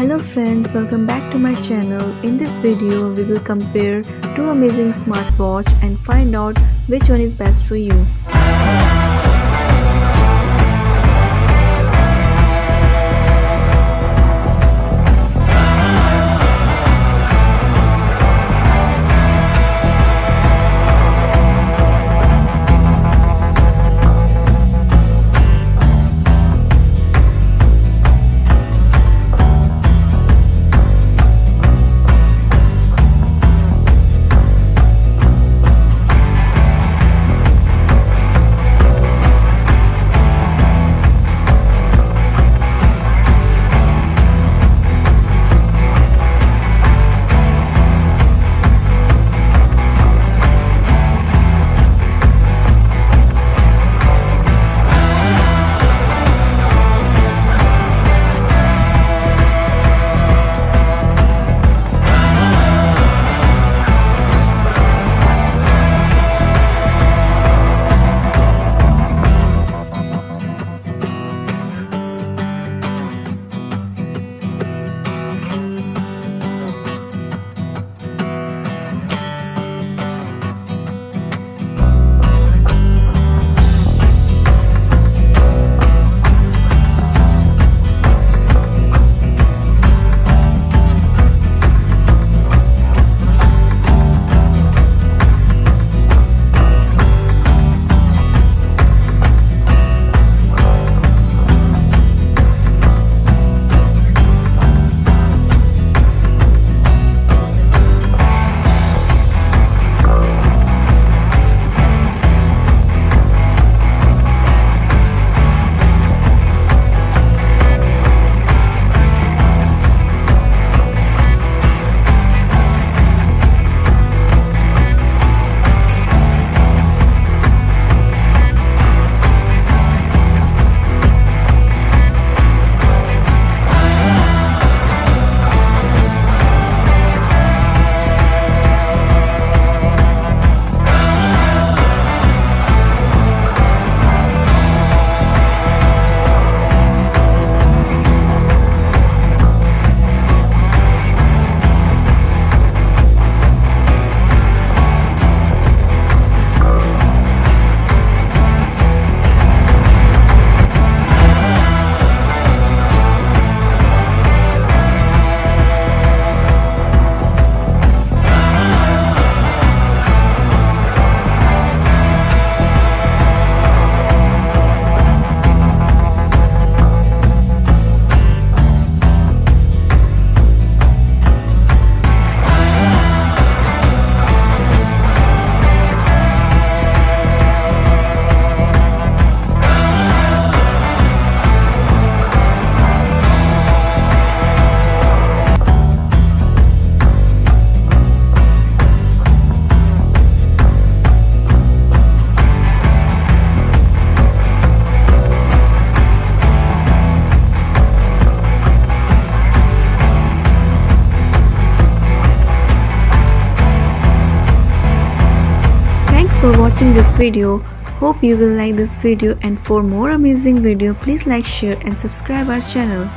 Hello friends, welcome back to my channel. In this video, we will compare two amazing smartwatch and find out which one is best for you. Thanks for watching this video. Hope you will like this video, and for more amazing video please like, share and subscribe our channel.